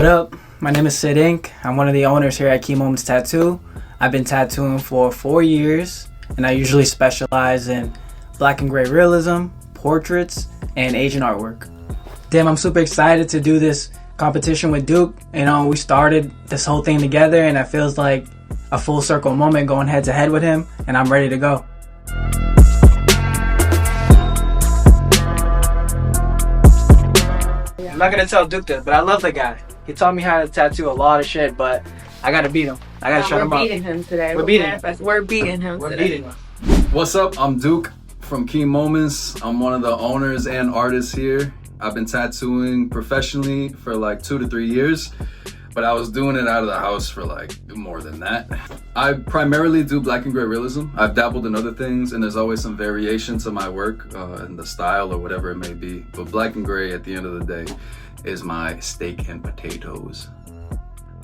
What up? My name is Sid Inc. I'm one of the owners here at Key Moments Tattoo. I've been tattooing for 4 years, and I usually specialize in black and gray realism, portraits, and Asian artwork. Damn, I'm super excited to do this competition with Duke. You know, we started this whole thing together, and it feels like a full circle moment going head to head with him, and I'm ready to go. I'm not gonna tell Duke this, but I love the guy. He taught me how to tattoo a lot of shit, but I gotta beat him. I gotta shut him up. We're beating him today. We're beating him. We're beating him today. Beating him. What's up? I'm Duke from Key Moments. I'm one of the owners and artists here. I've been tattooing professionally for like 2 to 3 years, but I was doing it out of the house for like more than that. I primarily do black and gray realism. I've dabbled in other things, and there's always some variation to my work in the style or whatever it may be. But black and gray at the end of the day is my steak and potatoes.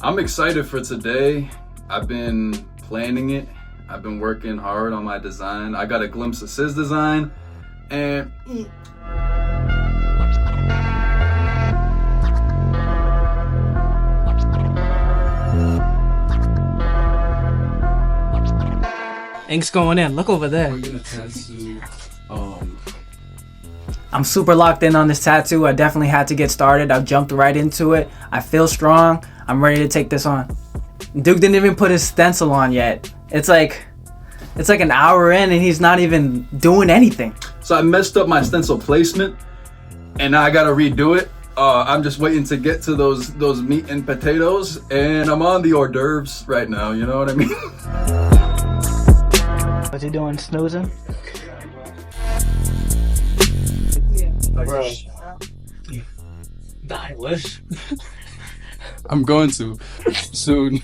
I'm excited for today. I've been planning it. I've been working hard on my design. I got a glimpse of Sid's design, and Ink's going in. Look over there. we're gonna tattoo. I'm super locked in on this tattoo. I definitely had to get started. I jumped right into it. I feel strong. I'm ready to take this on. Duke didn't even put his stencil on yet. It's like an hour in and he's not even doing anything. So I messed up my stencil placement, and now I gotta redo it. I'm just waiting to get to those meat and potatoes, and I'm on the hors d'oeuvres right now. You know what I mean? What's he doing? Snoozing? Bro. I wish. I'm going to soon.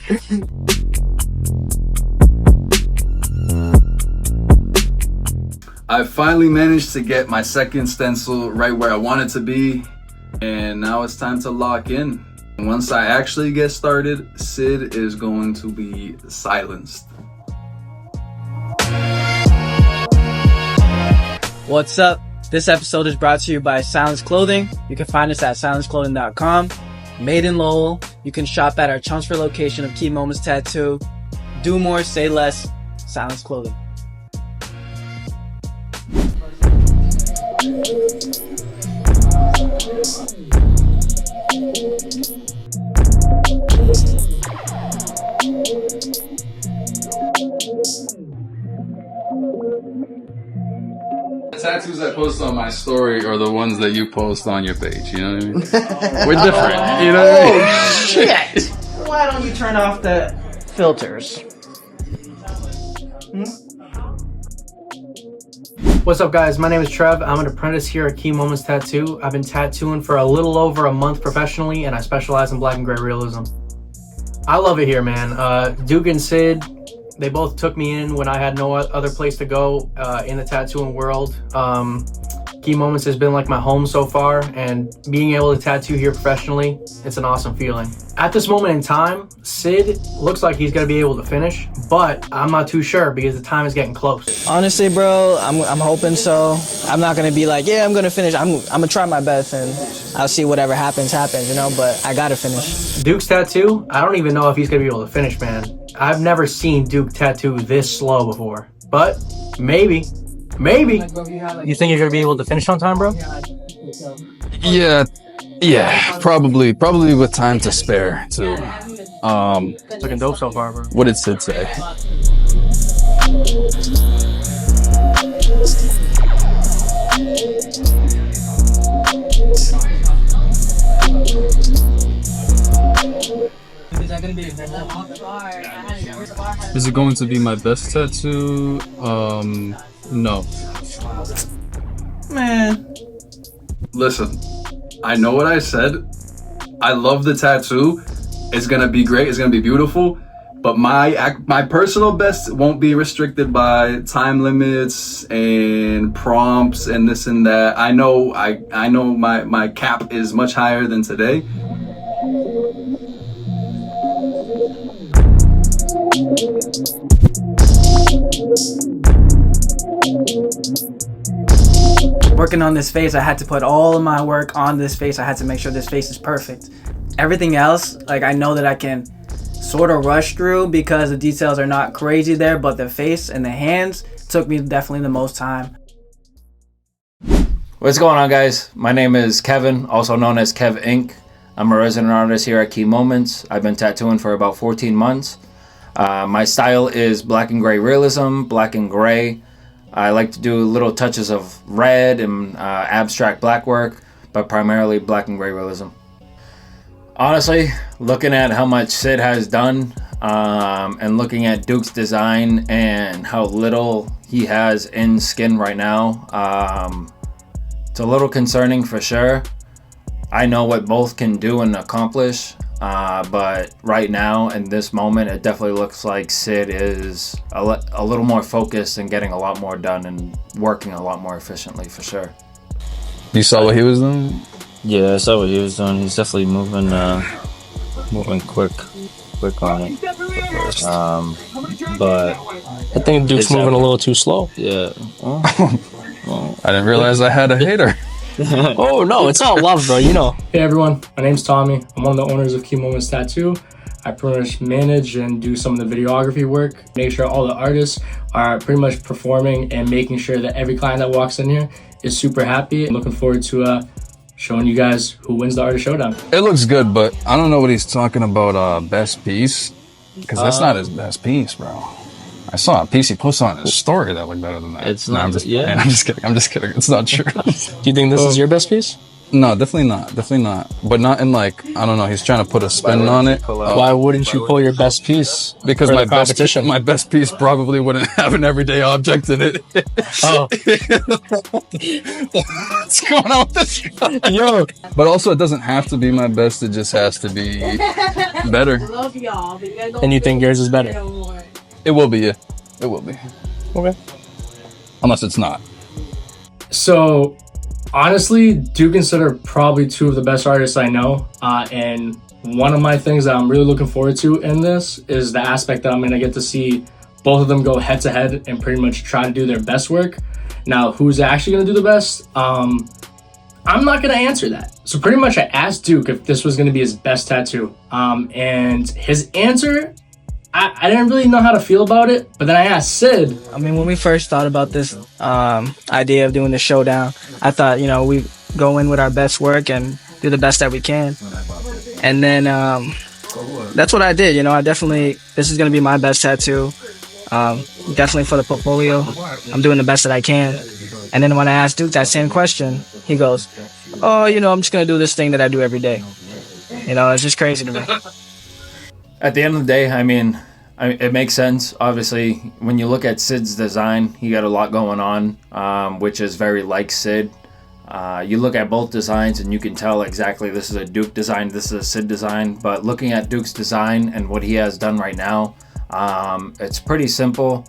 I finally managed to get my second stencil right where I want it to be, and now it's time to lock in. Once I actually get started, Sid is going to be silenced. What's up? This episode is brought to you by Silence Clothing. You can find us at silenceclothing.com. Made in Lowell. You can shop at our Chelmsford location of Key Moments Tattoo. Do more, say less. Silence Clothing. The tattoos I post on my story are the ones that you post on your page, you know what I mean? We're different, you know what I mean? Shit! Why don't you turn off the filters? What's up, guys? My name is Trev. I'm an apprentice here at Key Moments Tattoo. I've been tattooing for a little over a month professionally, and I specialize in black and gray realism. I love it here, man. Duke and Sid, they both took me in when I had no other place to go in the tattooing world. Key Moments has been like my home so far, and being able to tattoo here professionally, it's an awesome feeling. At this moment in time, Sid looks like he's gonna be able to finish, but I'm not too sure because the time is getting close. Honestly, bro, I'm hoping so. I'm not gonna be like, yeah, I'm gonna finish. I'm gonna try my best, and I'll see whatever happens, you know, but I gotta finish. Duke's tattoo, I don't even know if he's gonna be able to finish, man. I've never seen Duke tattoo this slow before, but maybe. You think you're gonna be able to finish on time, bro? Yeah, probably with time to spare too. It's looking dope so far, bro. What did Sid say? Is it going to be my best tattoo? No. Man. Listen, I know what I said. I love the tattoo. It's gonna be great. It's gonna be beautiful. But my personal best won't be restricted by time limits and prompts and this and that. I know my cap is much higher than today. Working on this face, I had to put all of my work on this face. I had to make sure this face is perfect. Everything else, like I know that I can sort of rush through because the details are not crazy there, but the face and the hands took me definitely the most time. What's going on, guys? My name is Kevin, also known as Kev Inc. I'm a resident artist here at Key Moments. I've been tattooing for about 14 months. My style is black and gray realism, black and gray. I like to do little touches of red and abstract black work, but primarily black and gray realism. Honestly, looking at how much Sid has done and looking at Duke's design and how little he has in skin right now, it's a little concerning for sure. I know what both can do and accomplish, but right now in this moment it definitely looks like Sid is a little more focused and getting a lot more done and working a lot more efficiently for sure. You saw what he was doing? Yeah, I saw what he was doing. He's definitely moving quick on it. But I think Duke's moving a little too slow. yeah. I didn't realize I had a hater. Oh no, it's all love, bro. You know. Hey everyone, my name's Tommy. I'm one of the owners of Key Moments Tattoo. I pretty much manage and do some of the videography work. Make sure all the artists are pretty much performing and making sure that every client that walks in here is super happy. I'm looking forward to showing you guys who wins the Artist Showdown. It looks good, but I don't know what he's talking about best piece, because that's not his best piece, bro. I saw a piece he posted on his story that looked better than that. It's No, not. I'm just Yeah. kidding. I'm just kidding. It's not true. Do you think this is your best piece? No, definitely not. But not in like, I don't know. He's trying to put a spin on it. Why wouldn't you pull your best piece? Because for my the competition? my best piece probably wouldn't have an everyday object in it. Oh, What's going on with this guy? yo. But also, it doesn't have to be my best. It just has to be better. Love y'all, but you guys don't And you think yours is better? no more. It will be, yeah. It will be. Okay. Unless it's not. So honestly, Duke and Sid are probably two of the best artists I know. And one of my things that I'm really looking forward to in this is the aspect that I'm going to get to see both of them go head to head and pretty much try to do their best work. Now, who's actually going to do the best? I'm not going to answer that. So pretty much I asked Duke if this was going to be his best tattoo. And his answer, I didn't really know how to feel about it. But then I asked Sid. I mean, when we first thought about this idea of doing the showdown, I thought, you know, we go in with our best work and do the best that we can. And then that's what I did. You know, this is going to be my best tattoo. Definitely for the portfolio. I'm doing the best that I can. And then when I asked Duke that same question, he goes, oh, you know, I'm just going to do this thing that I do every day. You know, it's just crazy to me. At the end of the day, I mean, it makes sense. Obviously, when you look at Sid's design, he got a lot going on, which is very like Sid. You look at both designs and you can tell exactly this is a Duke design, this is a Sid design. But looking at Duke's design and what he has done right now, it's pretty simple.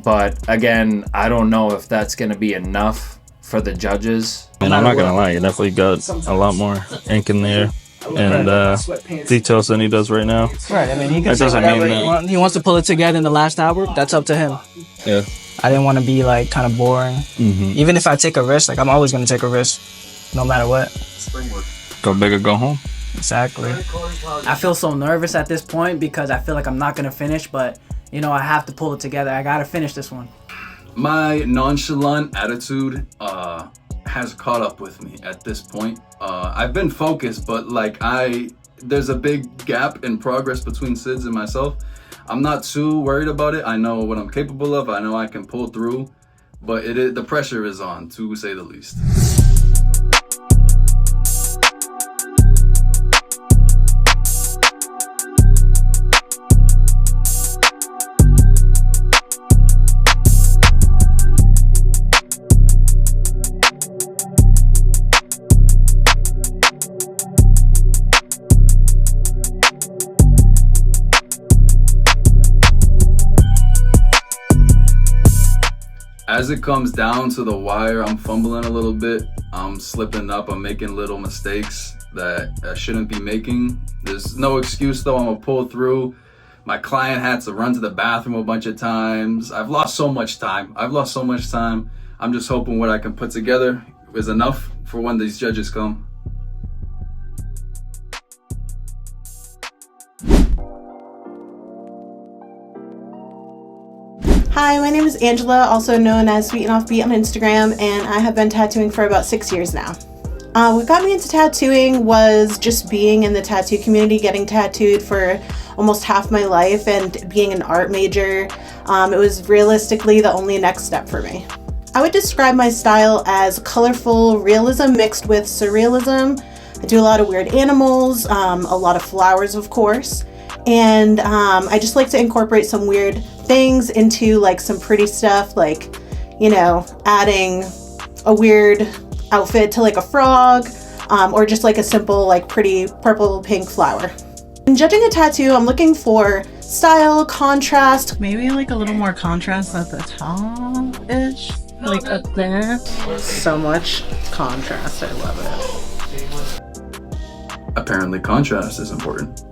But again, I don't know if that's going to be enough for the judges. And I'm not gonna lie, you definitely got a lot more ink in there and details than he does right now. Right, I mean, he can That say doesn't whatever mean he that- wants. He wants to pull it together in the last hour. That's up to him. Yeah. I didn't want to be like kind of boring. Even if I take a risk, like I'm always going to take a risk, no matter what. Go big or go home. Exactly. I feel so nervous at this point because I feel like I'm not going to finish, but you know, I have to pull it together. I got to finish this one. My nonchalant attitude has caught up with me at this point. I've been focused, but like there's a big gap in progress between Sid's and myself. I'm not too worried about it. I know what I'm capable of. I know I can pull through, but the pressure is on, to say the least. As it comes down to the wire, I'm fumbling a little bit. I'm slipping up. I'm making little mistakes that I shouldn't be making. There's no excuse though. I'm gonna pull through. My client had to run to the bathroom a bunch of times. I've lost so much time. I'm just hoping what I can put together is enough for when these judges come. Hi, my name is Angela, also known as Sweet and Offbeat on Instagram, and I have been tattooing for about 6 years now. What got me into tattooing was just being in the tattoo community, getting tattooed for almost half my life, and being an art major. It was realistically the only next step for me. I would describe my style as colorful realism mixed with surrealism. I do a lot of weird animals, a lot of flowers, of course, and I just like to incorporate some weird things into like some pretty stuff, like, you know, adding a weird outfit to like a frog, or just like a simple like pretty purple pink flower. In judging a tattoo, I'm looking for style, contrast. Maybe like a little more contrast at the top-ish, like up there. So much contrast, I love it. Apparently contrast is important.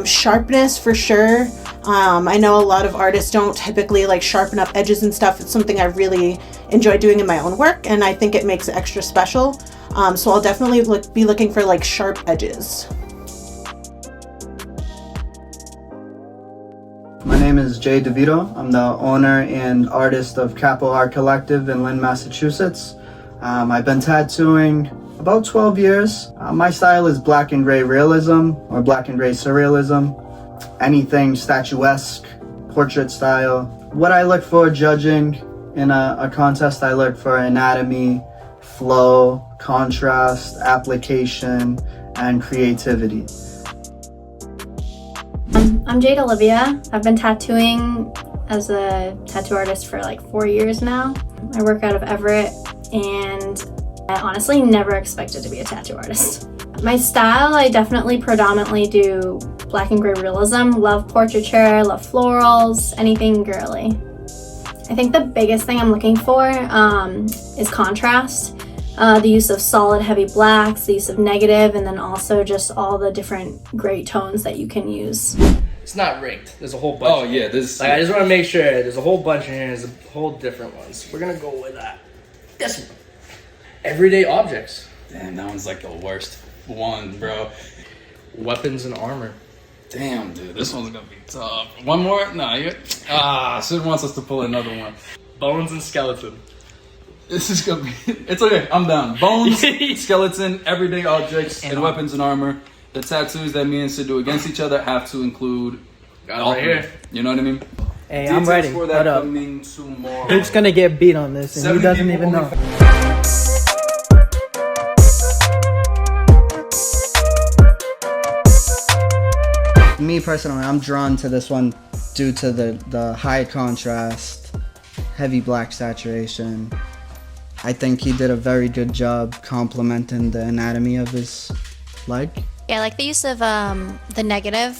Sharpness for sure. I know a lot of artists don't typically like sharpen up edges and stuff. It's something I really enjoy doing in my own work, and I think it makes it extra special. So I'll definitely be looking for like sharp edges. My name is Jay DeVito. I'm the owner and artist of Capo Art Collective in Lynn, Massachusetts. I've been tattooing about 12 years. My style is black and gray realism or black and gray surrealism. Anything statuesque, portrait style. What I look for judging in a contest, I look for anatomy, flow, contrast, application, and creativity. I'm Jade Olivia. I've been tattooing as a tattoo artist for like 4 years now. I work out of Everett, and I honestly never expected to be a tattoo artist. My style, I definitely predominantly do black and gray realism, love portraiture, love florals, anything girly. I think the biggest thing I'm looking for is contrast. The use of solid heavy blacks, the use of negative, and then also just all the different gray tones that you can use. It's not rigged. There's a whole bunch. Oh yeah, this. Like, I just want to make sure there's a whole bunch in here. There's a whole different ones. We're gonna go with this one. Everyday objects. Damn, that one's like the worst one, bro. Weapons and armor. Damn, dude, this one's gonna be tough. One more? Nah, Sid wants us to pull another one. Bones and skeleton. This is gonna be. It's okay. I'm down. Bones, skeleton, everyday objects, and weapons and armor. The tattoos that me and Sid do against each other have to include all right here. You know what I mean? Hey, Details I'm ready. for that Hold up. coming tomorrow. Duke's gonna get beat on this, and 70 he doesn't people even know. Me personally, I'm drawn to this one due to the high contrast, heavy black saturation. I think he did a very good job complementing the anatomy of his leg. Yeah, I like the use of the negative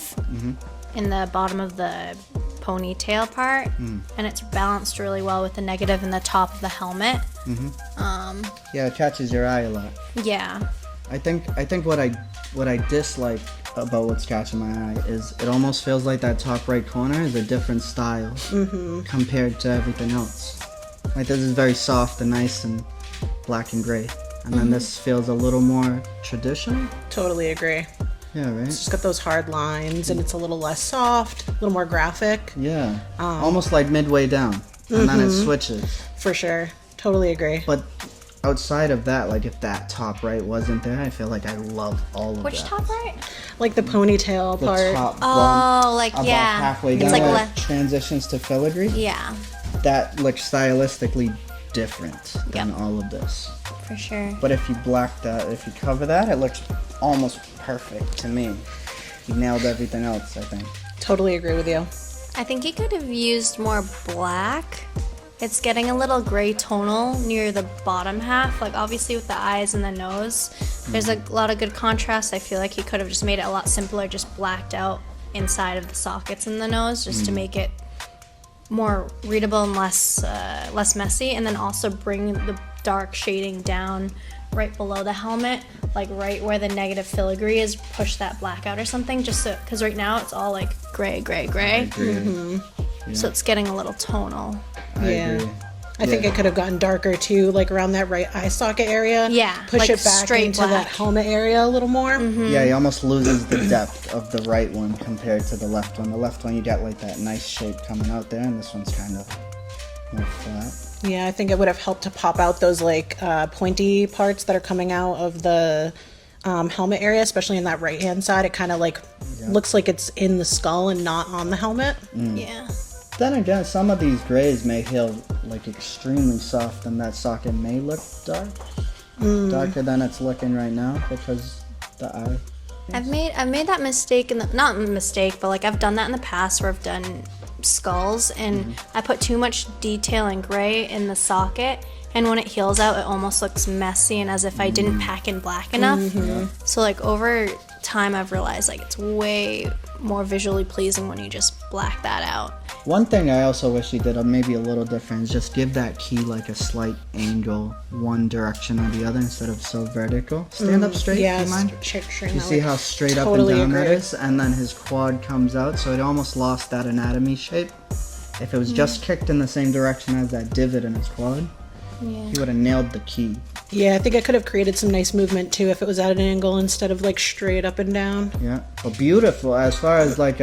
in the bottom of the ponytail part, and it's balanced really well with the negative in the top of the helmet. Yeah, it catches your eye a lot. Yeah. I think what I dislike about what's catching my eye is it almost feels like that top right corner is a different style compared to everything else. Like this is very soft and nice and black and gray, and then this feels a little more traditional. Totally agree. Yeah, right. It's just got those hard lines, and it's a little less soft, a little more graphic. Yeah, almost like midway down, and then it switches. For sure. Totally agree. But outside of that, like if that top right wasn't there, I feel like I love all of Which that. top right? Like the ponytail The part. top Oh, like about yeah. halfway It's down, like where left. it transitions to filigree. Yeah, That looks stylistically different than all of this. for sure. But if you black that, if you cover that, it looks almost perfect to me. You nailed everything else, I think. Totally agree with you. I think he could have used more black. It's getting a little gray tonal near the bottom half, like obviously with the eyes and the nose. There's a lot of good contrast. I feel like he could have just made it a lot simpler, just blacked out inside of the sockets in the nose, just to make it more readable and less messy, and then also bring the dark shading down right below the helmet, like right where the negative filigree is, push that black out or something, just so, because right now it's all like gray. I agree. So it's getting a little tonal. I agree. I think it could have gotten darker too, like around that right eye socket area. Yeah, Push like it back straight into black. that helmet area a little more. Yeah, he almost loses the depth of the right one compared to the left one. The left one, you got like that nice shape coming out there, and this one's kind of more flat. Yeah, I think it would have helped to pop out those like pointy parts that are coming out of the helmet area, especially in that right hand side. It kind of like looks like it's in the skull and not on the helmet. Yeah. Then again, some of these grays may heal like extremely soft, and that socket may look dark, darker than it's looking right now because the eye. I've made that mistake not a mistake, but like I've done that in the past where I've done skulls and I put too much detail and gray in the socket, and when it heals out, it almost looks messy and as if I didn't pack in black enough. So like over time, I've realized like it's way more visually pleasing when you just black that out. One thing I also wish he did, maybe a little different, is just give that key like a slight angle, one direction or the other, instead of so vertical. Stand up straight, Yeah, do you mind? straight. You see how straight totally up and down that agree. is? And then his quad comes out, so it almost lost that anatomy shape. If it was just kicked in the same direction as that divot in his quad, he would have nailed the key. Yeah, I think I could have created some nice movement too if it was at an angle instead of like straight up and down. Yeah, but beautiful as far as like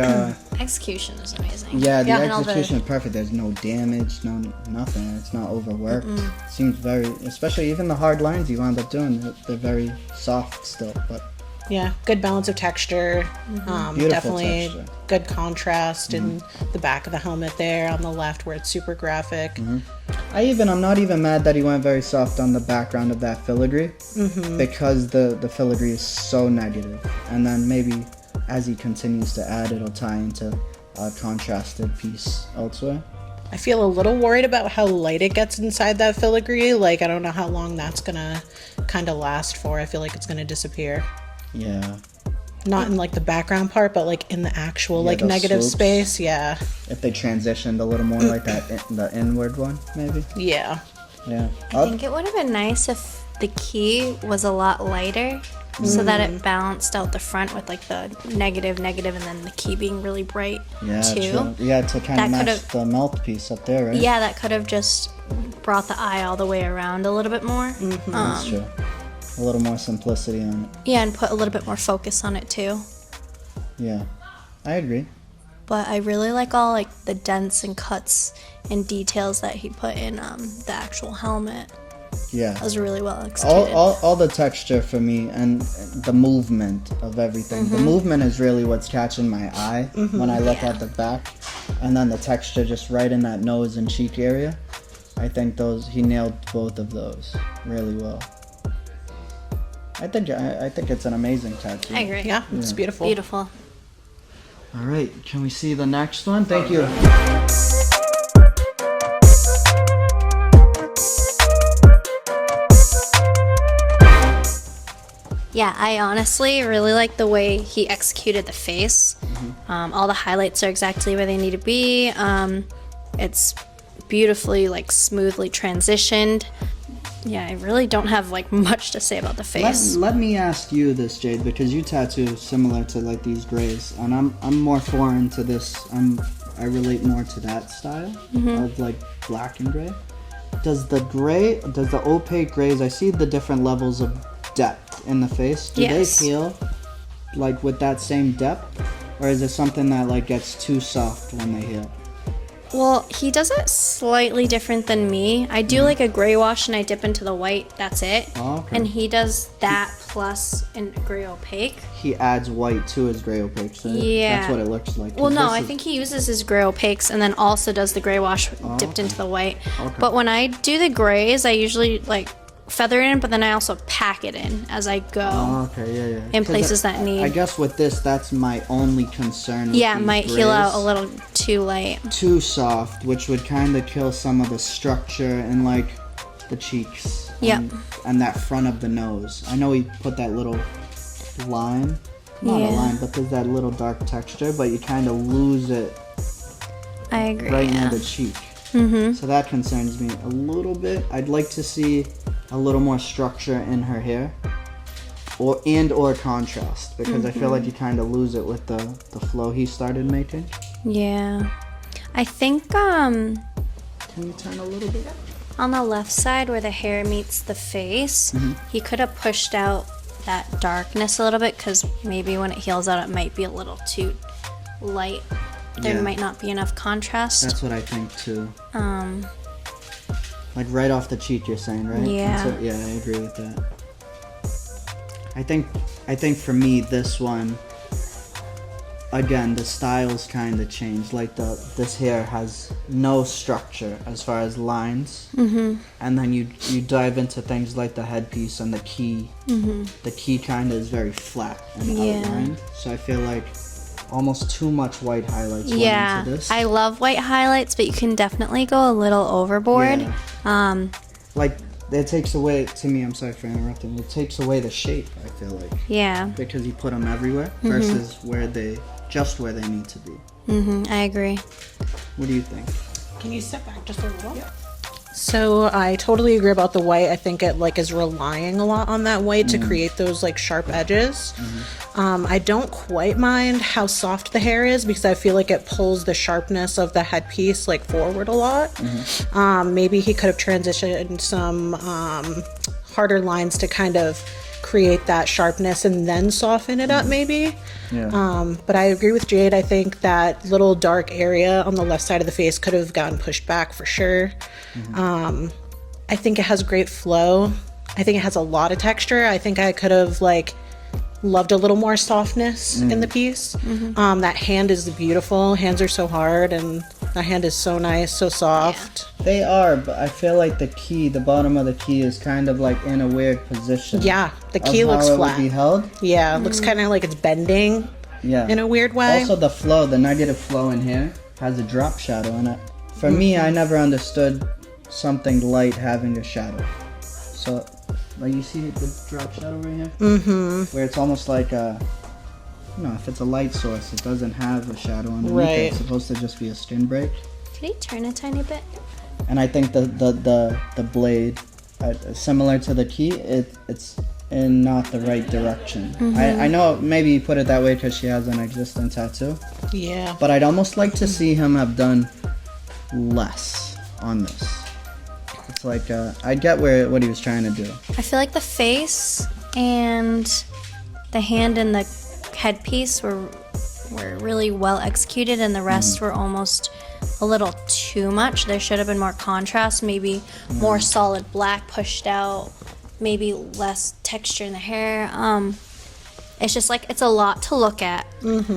Execution is amazing. yeah, the and all execution is perfect. There's no damage, nothing. It's not overworked. Seems very, especially even the hard lines you wound up doing, they're very soft still, but Yeah, good balance of texture. Beautiful Definitely texture. good contrast in the back of the helmet there on the left where it's super graphic. I'm not even mad that he went very soft on the background of that filigree because the filigree is so negative. And then maybe as he continues to add, it'll tie into a contrasted piece elsewhere. I feel a little worried about how light it gets inside that filigree. Like, I don't know how long that's gonna kind of last for. I feel like it's gonna disappear. Yeah. Not in like the background part, but like in the actual like those negative swoops. space. Yeah. If they transitioned a little more like that, the inward one, maybe. Yeah. Yeah. I think it would have been nice if the key was a lot lighter so that it balanced out the front with like the negative and then the key being really bright too. True. Yeah, to kind That of match could've- the mouthpiece up there, right? Yeah, that could have just brought the eye all the way around a little bit more. That's true. A little more simplicity on it. Yeah, and put a little bit more focus on it too. Yeah, I agree. But I really like all like the dents and cuts and details that he put in the actual helmet. Yeah. That was really well executed. All the texture for me and the movement of everything. The movement is really what's catching my eye when I look at the back, and then the texture just right in that nose and cheek area. I think he nailed both of those really well. I think it's an amazing tattoo. I agree. Yeah, it's beautiful. Beautiful. All right, can we see the next one? Thank you. Yeah, I honestly really like the way he executed the face. All the highlights are exactly where they need to be. It's beautifully, like, smoothly transitioned. Yeah, I really don't have like much to say about the face. Let me ask you this, Jade, because you tattoo similar to like these grays, and I'm more foreign to this. I relate more to that style of like black and gray. Does the opaque grays? I see the different levels of depth in the face. Do Yes. they heal like with that same depth, or is it something that like gets too soft when they heal? Well, he does it slightly different than me. I do like a gray wash and I dip into the white. That's it. Oh, okay. And he does that plus in gray opaque. He adds white to his gray opaque, so Yeah. that's what it looks like. Well, 'Cause no, this I is- think he uses his gray opaques and then also does the gray wash dipped into the white. But when I do the grays, I usually like feather it in, but then I also pack it in as I go. Oh, okay, yeah. In 'Cause places that need- I guess with this, that's my only concern. With Yeah, it these might heal out a grays. little too light. Too soft, which would kind of kill some of the structure in like the cheeks. Yep. And that front of the nose. I know he put that little line, not a Yeah. line, but there's that little dark texture, but you kind of lose it I agree. right yeah. near the cheek. So that concerns me a little bit. I'd like to see a little more structure in her hair, or contrast, because I feel like you kind of lose it with the flow he started making. Yeah. I think Can you turn a little bit? On the left side where the hair meets the face, he could have pushed out that darkness a little bit, because maybe when it heals out it might be a little too light. There might not be enough contrast. That's what I think too. Like right off the cheek, you're saying, right? Yeah. So, yeah, I agree with that. I think for me, this one, again, the styles kind of changed. Like this hair has no structure as far as lines, and then you dive into things like the headpiece and the key. The key kind of is very flat and outlined. So I feel like almost too much white highlights went into this. I love white highlights, but you can definitely go a little overboard. Like it takes away, to me, I'm sorry for interrupting, it takes away the shape, I feel like. Yeah. Because you put them everywhere versus where they need to be. I agree. What do you think? Can you step back just a little? Yeah. So I totally agree about the white. I think it like is relying a lot on that white to create those like sharp edges. I don't quite mind how soft the hair is, because I feel like it pulls the sharpness of the headpiece like forward a lot. Maybe he could have transitioned some harder lines to kind of create that sharpness and then soften it up maybe. But I agree with Jade. I think that little dark area on the left side of the face could have gotten pushed back for sure. I think it has great flow. I think it has a lot of texture. I think I could have like loved a little more softness in the piece. That hand is beautiful. Hands are so hard, and that hand is so nice, so soft. They are, but I feel like the bottom of the key is kind of like in a weird position. Yeah, the key looks how it flat. would be held. Yeah, it looks kind of like it's bending. Yeah. In a weird way. Also, the negative flow in here has a drop shadow in it. For me, I never understood something light having a shadow. So, like you see the drop shadow right here? Where it's almost like if it's a light source, it doesn't have a shadow underneath it. It's supposed to just be a skin break. Did he turn a tiny bit? And I think the blade, similar to the key, it's in not the right direction. I know maybe you put it that way because she has an existing tattoo. Yeah. But I'd almost like to see him have done less on this. It's like I get what he was trying to do. I feel like the face and the hand and the headpiece were really well executed, and the rest were almost a little too much. There should have been more contrast, maybe more solid black pushed out, maybe less texture in the hair. It's just like, it's a lot to look at.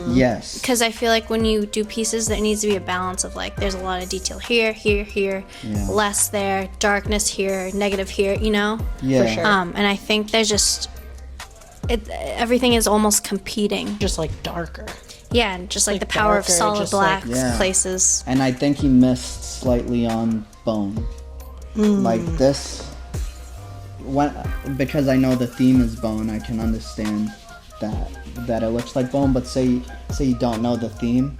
Yes. Because I feel like when you do pieces, there needs to be a balance of like, there's a lot of detail here, less there, darkness here, negative here, you know? Yeah. For sure. And I think there's just, everything is almost competing. Just like darker. Yeah, and just like the power of darker, solid just black like- places. And I think he missed slightly on bone. Like this, because I know the theme is bone, I can understand that it looks like bone. But say you don't know the theme,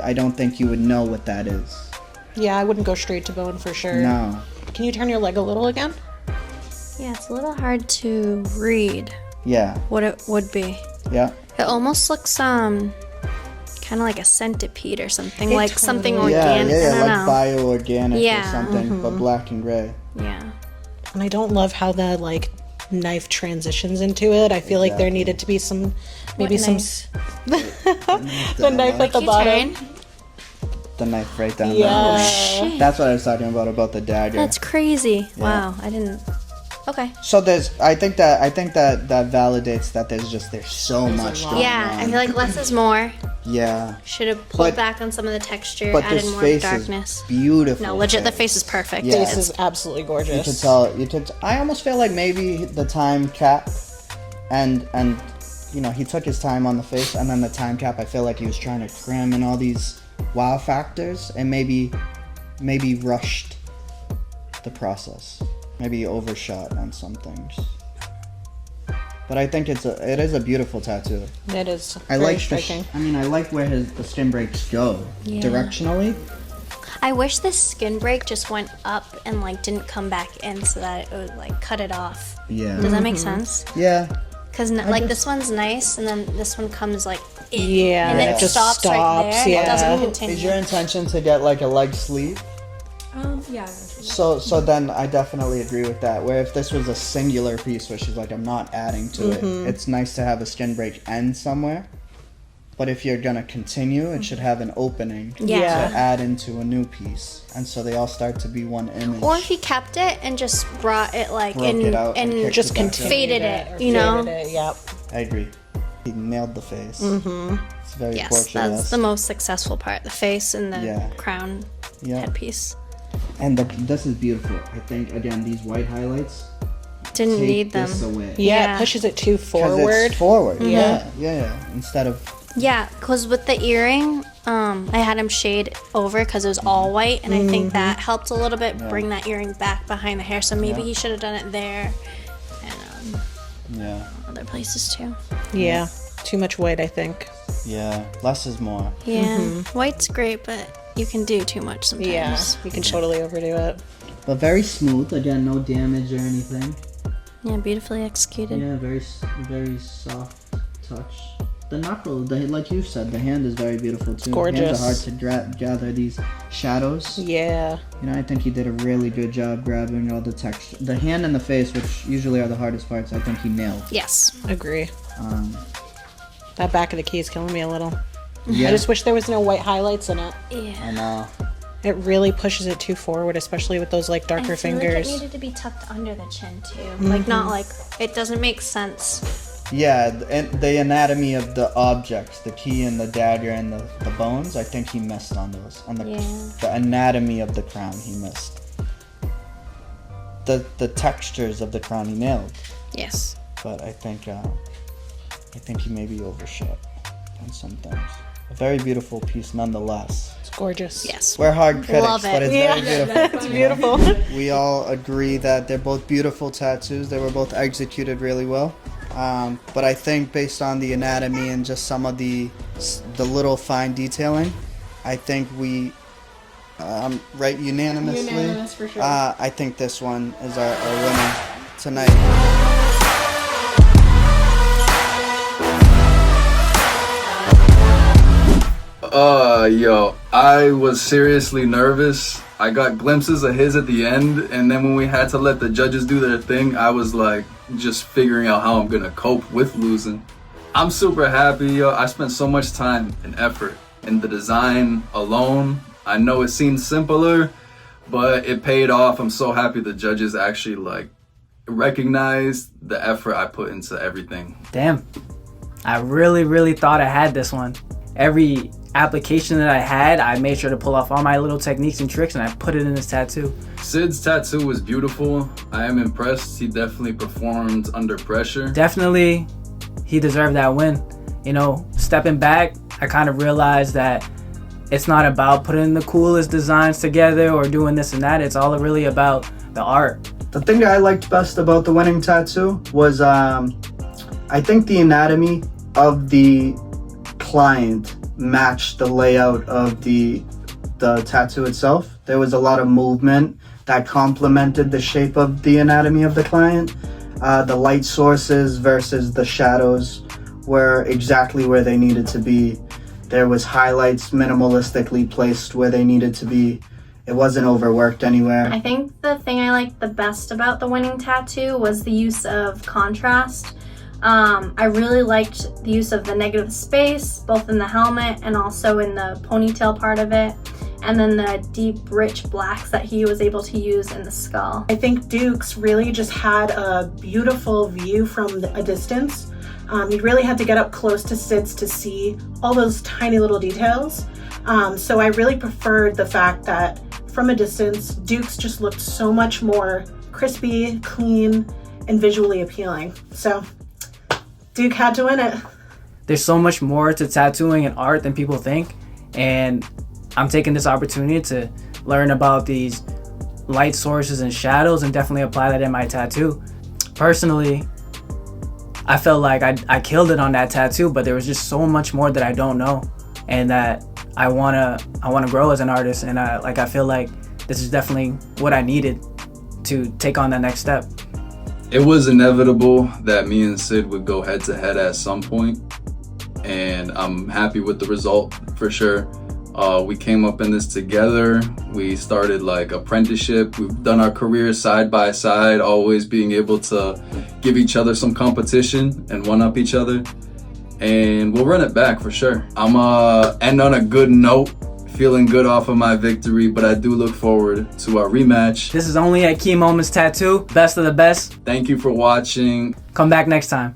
I don't think you would know what that is. Yeah, I wouldn't go straight to bone for sure. No. Can you turn your leg a little again? Yeah, it's a little hard to read Yeah. what it would be. Yeah. It almost looks kind of like a centipede or something, It like totally something is. organic. I don't like know. bioorganic Yeah, or something, but black and gray. Yeah. And I don't love how the like knife transitions into it. I feel like there needed to be some, maybe What some knife? the knife at the bottom. The knife right down Yeah. there. That's what I was talking about the dagger. That's crazy. Wow, I didn't. Okay. So I think that validates that there's so much going Yeah, on. I feel like less is more. Yeah. Should have pulled But- back on some of the texture, But added this more face darkness. is beautiful. No, legit, the face is perfect. Yeah. This is absolutely gorgeous. You could tell. I almost feel like maybe the time cap, and he took his time on the face, and then the time cap. I feel like he was trying to cram in all these wow factors, and maybe rushed the process. Maybe overshot on some things. But I think it is a beautiful tattoo. It is I very like striking. I like where the skin breaks go directionally. I wish this skin break just went up and like didn't come back in, so that it would like cut it off. Yeah. Does that make sense? Yeah. Because like this one's nice, and then this one comes like in, Yeah, and then it it just stops right there. stops, And yeah. it doesn't Is continue. your intention to get like a leg sleeve? Yeah. So then I definitely agree with that. Where if this was a singular piece where she's like, I'm not adding to it, it's nice to have a skin break end somewhere. But if you're gonna continue, it should have an opening to add into a new piece, and so they all start to be one image. Or if he kept it and just brought it like Broke it out and and kicked just it back in. faded it, you know? Yep. I agree. He nailed the face. It's very Yes, portrait-esque. that's the most successful part, the face and the crown headpiece. And this is beautiful. I think again these white highlights Didn't take need them. this away. Yeah, it pushes it too 'Cause forward. it's forward. Yeah. Instead of Yeah, because with the earring, I had him shade over because it was all white, and I think that helped a little bit bring that earring back behind the hair. So maybe he should have done it there and other places too. Yeah, too much white, I think. yeah, less is more. Yeah, white's great, but you can do too much sometimes. Yeah, you can totally overdo it. But very smooth. Again, no damage or anything. Yeah, beautifully executed. Yeah, very soft touch. The knuckle, like you said, the hand is very beautiful too. Gorgeous. Hands are hard to gather these shadows. Yeah. You know, I think he did a really good job grabbing all the texture. The hand and the face, which usually are the hardest parts, I think he nailed. Yes. Agree. That back of the key is killing me a little. Yeah. I just wish there was no white highlights in it. Yeah. I know. It really pushes it too forward, especially with those like darker I feel fingers. like it needed to be tucked under the chin too. Like not like it doesn't make sense. Yeah, and the anatomy of the objects, the key and the dagger and the bones, I think he missed on those. On the anatomy of the crown, he missed. The textures of the crown, he nailed. Yes. But I think he maybe overshot on some things. A very beautiful piece nonetheless. It's gorgeous. Yes. We're hard critics, Love it. but it's very beautiful. It's beautiful. We all agree that they're both beautiful tattoos. They were both executed really well. But I think based on the anatomy and just some of the little fine detailing, I think we right unanimously. Unanimous for sure. I think this one is our winner tonight. Yo, I was seriously nervous. I got glimpses of his at the end, and then when we had to let the judges do their thing, I was like just figuring out how I'm gonna cope with losing. I'm super happy, yo. I spent so much time and effort in the design alone. I know it seems simpler, but it paid off. I'm so happy the judges actually like recognized the effort I put into everything. Damn. I really thought I had this one. Every application that I had, I made sure to pull off all my little techniques and tricks, and I put it in this tattoo. Sid's tattoo was beautiful. I am impressed. He definitely performed under pressure. Definitely, he deserved that win. You know, stepping back, I kind of realized that it's not about putting the coolest designs together or doing this and that. It's all really about the art. The thing I liked best about the winning tattoo was I think the anatomy of the client matched the layout of the tattoo itself. There was a lot of movement that complemented the shape of the anatomy of the client. The light sources versus the shadows were exactly where they needed to be. There was highlights minimalistically placed where they needed to be. It wasn't overworked anywhere. I think the thing I liked the best about the winning tattoo was the use of contrast. I really liked the use of the negative space, both in the helmet and also in the ponytail part of it, and then the deep, rich blacks that he was able to use in the skull. I think Duke's really just had a beautiful view from a distance. You really had to get up close to Sid's to see all those tiny little details. So I really preferred the fact that from a distance, Duke's just looked so much more crispy, clean, and visually appealing. So Duke had to win it. There's so much more to tattooing and art than people think, and I'm taking this opportunity to learn about these light sources and shadows and definitely apply that in my tattoo. Personally, I felt like I killed it on that tattoo, but there was just so much more that I don't know and that I wanna grow as an artist, and I feel like this is definitely what I needed to take on that next step. It was inevitable that me and Sid would go head to head at some point, and I'm happy with the result for sure. We came up in this together. We started like apprenticeship. We've done our careers side by side, always being able to give each other some competition and one up each other. And we'll run it back for sure. I'm end on a good note, feeling good off of my victory, but I do look forward to our rematch. This is only at Key Moments Tattoo. Best of the best. Thank you for watching. Come back next time.